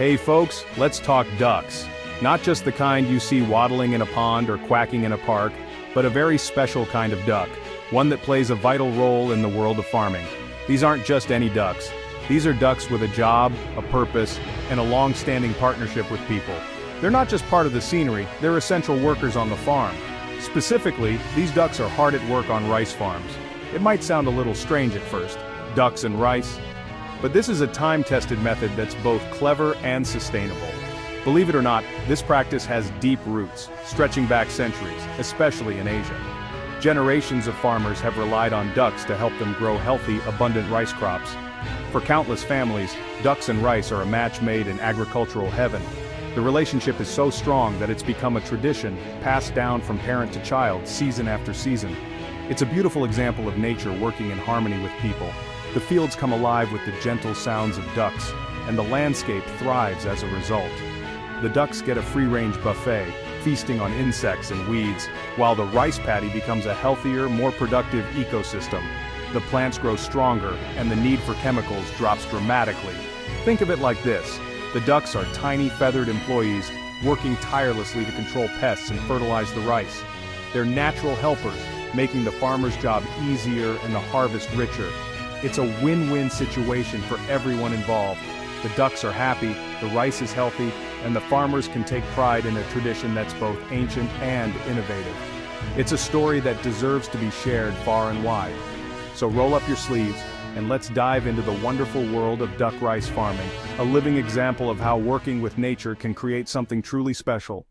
Hey folks, let's talk ducks. Not just the kind you see waddling in a pond or quacking in a park, but a very special kind of duck, one that plays a vital role in the world of farming. These aren't just any ducks. These are ducks with a job, a purpose, and a long-standing partnership with people. They're not just part of the scenery, they're essential workers on the farm. Specifically, these ducks are hard at work on rice farms. It might sound a little strange at first, ducks and rice, but this is a time-tested method that's both clever and sustainable. Believe it or not, this practice has deep roots, stretching back centuries, especially in Asia. Generations of farmers have relied on ducks to help them grow healthy, abundant rice crops. For countless families, ducks and rice are a match made in agricultural heaven. The relationship is so strong that it's become a tradition, passed down from parent to child, season after season. It's a beautiful example of nature working in harmony with people. The fields come alive with the gentle sounds of ducks, and the landscape thrives as a result. The ducks get a free-range buffet, feasting on insects and weeds, while the rice paddy becomes a healthier, more productive ecosystem. The plants grow stronger, and the need for chemicals drops dramatically. Think of it like this: the ducks are tiny feathered employees working tirelessly to control pests and fertilize the rice. They're natural helpers, making the farmer's job easier and the harvest richer. It's a win-win situation for everyone involved. The ducks are happy, the rice is healthy, and the farmers can take pride in a tradition that's both ancient and innovative. It's a story that deserves to be shared far and wide. So roll up your sleeves, and let's dive into the wonderful world of duck rice farming, a living example of how working with nature can create something truly special.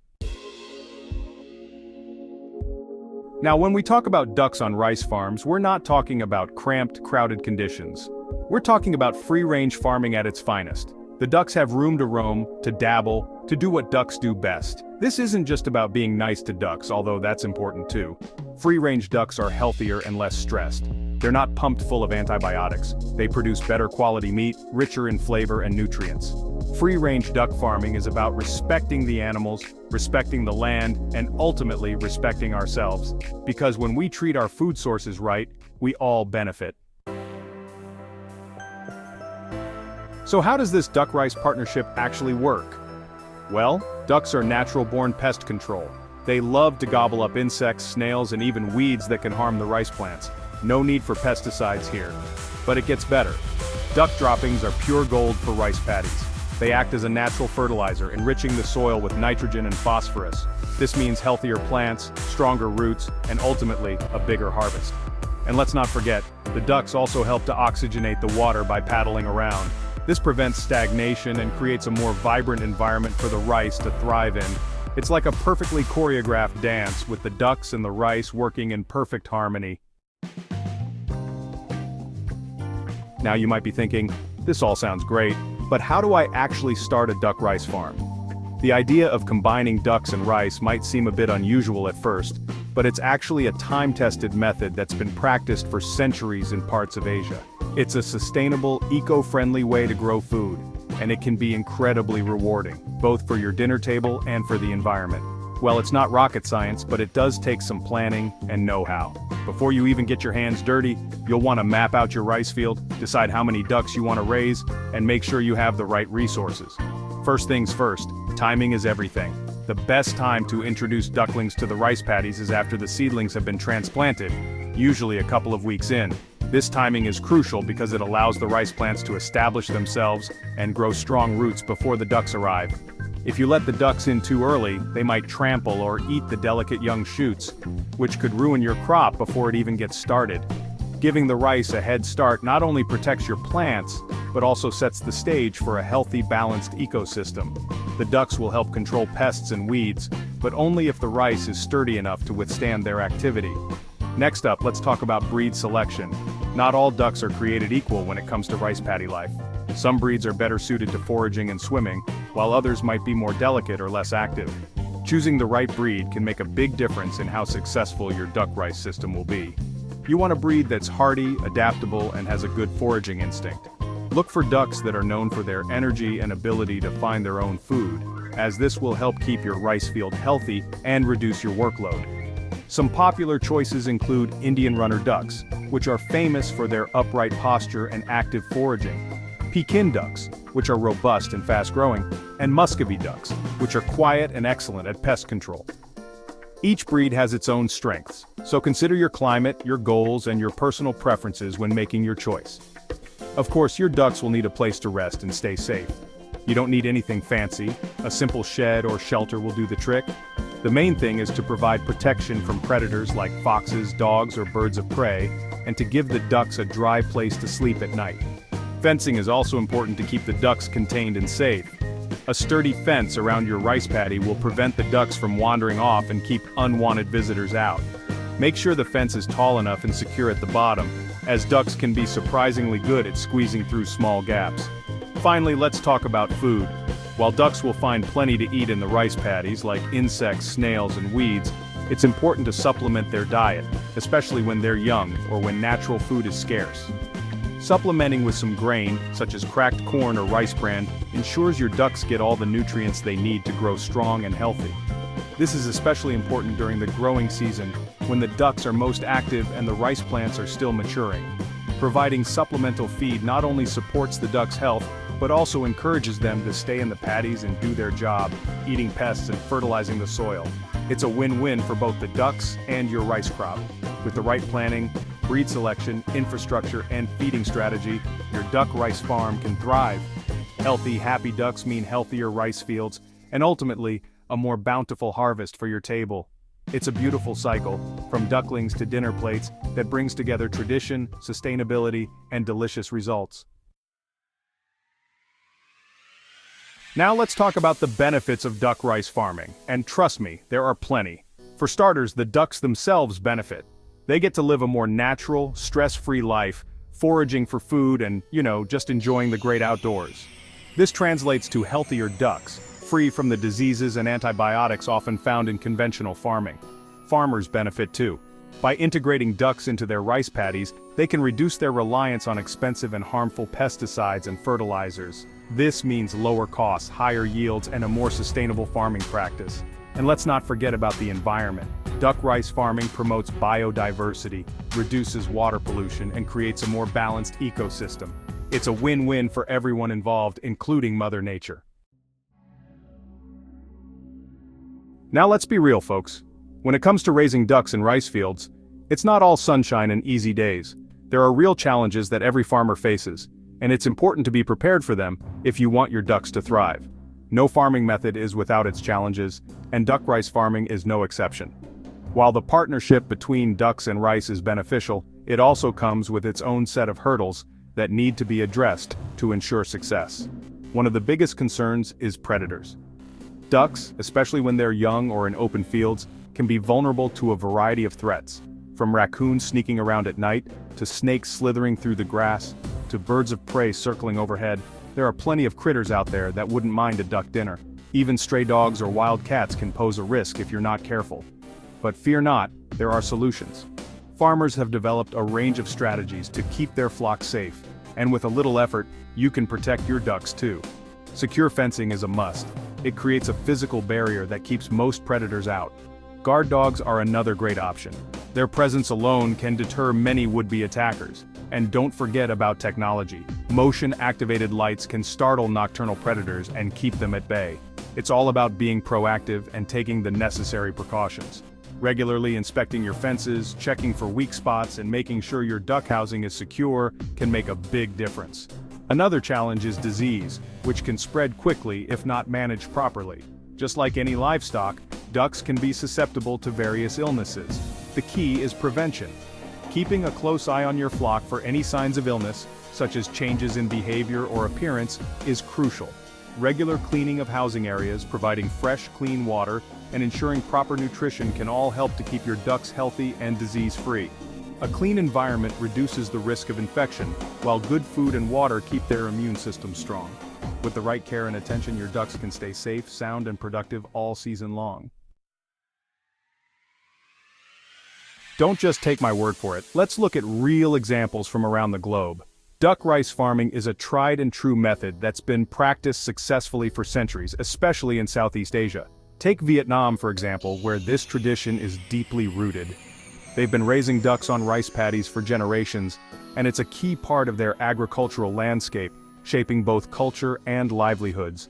Now, when we talk about ducks on rice farms, we're not talking about cramped, crowded conditions. We're talking about free-range farming at its finest. The ducks have room to roam, to dabble, to do what ducks do best. This isn't just about being nice to ducks, although that's important too. Free-range ducks are healthier and less stressed. They're not pumped full of antibiotics. They produce better quality meat, richer in flavor and nutrients. Free-range duck farming is about respecting the animals, respecting the land, and ultimately respecting ourselves. Because when we treat our food sources right, we all benefit. So how does this duck-rice partnership actually work? Well, ducks are natural-born pest control. They love to gobble up insects, snails, and even weeds that can harm the rice plants. No need for pesticides here. But it gets better. Duck droppings are pure gold for rice paddies. They act as a natural fertilizer, enriching the soil with nitrogen and phosphorus. This means healthier plants, stronger roots, and ultimately, a bigger harvest. And let's not forget, the ducks also help to oxygenate the water by paddling around. This prevents stagnation and creates a more vibrant environment for the rice to thrive in. It's like a perfectly choreographed dance, with the ducks and the rice working in perfect harmony. Now you might be thinking, this all sounds great, but how do I actually start a duck rice farm? The idea of combining ducks and rice might seem a bit unusual at first, but it's actually a time-tested method that's been practiced for centuries in parts of Asia. It's a sustainable, eco-friendly way to grow food, and it can be incredibly rewarding, both for your dinner table and for the environment. Well, it's not rocket science, but it does take some planning and know-how. Before you even get your hands dirty, you'll want to map out your rice field, decide how many ducks you want to raise, and make sure you have the right resources. First things first, timing is everything. The best time to introduce ducklings to the rice paddies is after the seedlings have been transplanted, usually a couple of weeks in. This timing is crucial because it allows the rice plants to establish themselves and grow strong roots before the ducks arrive. If you let the ducks in too early, they might trample or eat the delicate young shoots, which could ruin your crop before it even gets started. Giving the rice a head start not only protects your plants, but also sets the stage for a healthy, balanced ecosystem. The ducks will help control pests and weeds, but only if the rice is sturdy enough to withstand their activity. Next up, let's talk about breed selection. Not all ducks are created equal when it comes to rice paddy life. Some breeds are better suited to foraging and swimming, while others might be more delicate or less active. Choosing the right breed can make a big difference in how successful your duck rice system will be. You want a breed that's hardy, adaptable, and has a good foraging instinct. Look for ducks that are known for their energy and ability to find their own food, as this will help keep your rice field healthy and reduce your workload. Some popular choices include Indian runner ducks, which are famous for their upright posture and active foraging. Pekin ducks, which are robust and fast-growing, and Muscovy ducks, which are quiet and excellent at pest control. Each breed has its own strengths, so consider your climate, your goals, and your personal preferences when making your choice. Of course, your ducks will need a place to rest and stay safe. You don't need anything fancy, a simple shed or shelter will do the trick. The main thing is to provide protection from predators like foxes, dogs, or birds of prey, and to give the ducks a dry place to sleep at night. Fencing is also important to keep the ducks contained and safe. A sturdy fence around your rice paddy will prevent the ducks from wandering off and keep unwanted visitors out. Make sure the fence is tall enough and secure at the bottom, as ducks can be surprisingly good at squeezing through small gaps. Finally, let's talk about food. While ducks will find plenty to eat in the rice paddies, like insects, snails, and weeds, it's important to supplement their diet, especially when they're young or when natural food is scarce. Supplementing with some grain, such as cracked corn or rice bran, ensures your ducks get all the nutrients they need to grow strong and healthy. This is especially important during the growing season, when the ducks are most active and the rice plants are still maturing. Providing supplemental feed not only supports the ducks' health, but also encourages them to stay in the paddies and do their job, eating pests and fertilizing the soil. It's a win-win for both the ducks and your rice crop. With the right planning, breed selection, infrastructure, and feeding strategy, your duck rice farm can thrive. Healthy, happy ducks mean healthier rice fields, and ultimately, a more bountiful harvest for your table. It's a beautiful cycle, from ducklings to dinner plates, that brings together tradition, sustainability, and delicious results. Now let's talk about the benefits of duck rice farming, and trust me, there are plenty. For starters, the ducks themselves benefit. They get to live a more natural, stress-free life, foraging for food and, just enjoying the great outdoors. This translates to healthier ducks, free from the diseases and antibiotics often found in conventional farming. Farmers benefit too. By integrating ducks into their rice paddies, they can reduce their reliance on expensive and harmful pesticides and fertilizers. This means lower costs, higher yields, and a more sustainable farming practice. And let's not forget about the environment. Duck rice farming promotes biodiversity, reduces water pollution, and creates a more balanced ecosystem. It's a win-win for everyone involved, including Mother Nature. Now let's be real, folks. When it comes to raising ducks in rice fields, it's not all sunshine and easy days. There are real challenges that every farmer faces, and it's important to be prepared for them if you want your ducks to thrive. No farming method is without its challenges, and duck rice farming is no exception. While the partnership between ducks and rice is beneficial, it also comes with its own set of hurdles that need to be addressed to ensure success. One of the biggest concerns is predators. Ducks, especially when they're young or in open fields, can be vulnerable to a variety of threats, from raccoons sneaking around at night, to snakes slithering through the grass, to birds of prey circling overhead. There are plenty of critters out there that wouldn't mind a duck dinner. Even stray dogs or wild cats can pose a risk if you're not careful. But fear not, there are solutions. Farmers have developed a range of strategies to keep their flock safe, and with a little effort, you can protect your ducks too. Secure fencing is a must. It creates a physical barrier that keeps most predators out. Guard dogs are another great option. Their presence alone can deter many would-be attackers. And don't forget about technology. Motion-activated lights can startle nocturnal predators and keep them at bay. It's all about being proactive and taking the necessary precautions. Regularly inspecting your fences, checking for weak spots, and making sure your duck housing is secure can make a big difference. Another challenge is disease, which can spread quickly if not managed properly. Just like any livestock, ducks can be susceptible to various illnesses. The key is prevention. Keeping a close eye on your flock for any signs of illness, such as changes in behavior or appearance, is crucial. Regular cleaning of housing areas, providing fresh, clean water, and ensuring proper nutrition can all help to keep your ducks healthy and disease-free. A clean environment reduces the risk of infection, while good food and water keep their immune system strong. With the right care and attention, your ducks can stay safe, sound, and productive all season long. Don't just take my word for it. Let's look at real examples from around the globe. Duck rice farming is a tried and true method that's been practiced successfully for centuries, especially in Southeast Asia. Take Vietnam, for example, where this tradition is deeply rooted. They've been raising ducks on rice paddies for generations, and it's a key part of their agricultural landscape, shaping both culture and livelihoods.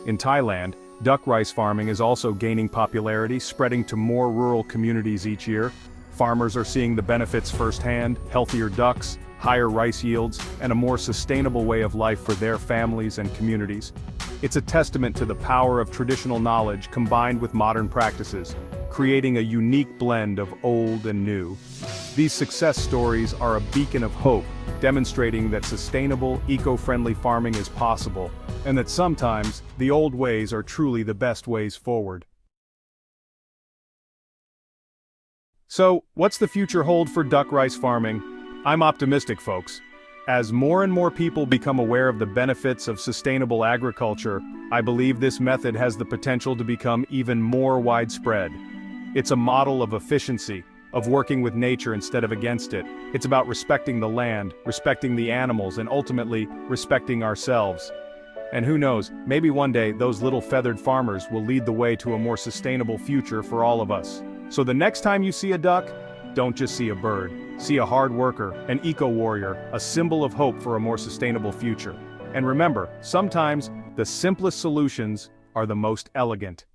In Thailand, duck rice farming is also gaining popularity, spreading to more rural communities each year. Farmers are seeing the benefits firsthand: healthier ducks, higher rice yields, and a more sustainable way of life for their families and communities. It's a testament to the power of traditional knowledge combined with modern practices, creating a unique blend of old and new. These success stories are a beacon of hope, demonstrating that sustainable, eco-friendly farming is possible, and that sometimes, the old ways are truly the best ways forward. So, what's the future hold for duck rice farming? I'm optimistic, folks. As more and more people become aware of the benefits of sustainable agriculture, I believe this method has the potential to become even more widespread. It's a model of efficiency, of working with nature instead of against it. It's about respecting the land, respecting the animals, and ultimately, respecting ourselves. And who knows, maybe one day those little feathered farmers will lead the way to a more sustainable future for all of us. So the next time you see a duck, don't just see a bird. See a hard worker, an eco-warrior, a symbol of hope for a more sustainable future. And remember, sometimes, the simplest solutions are the most elegant.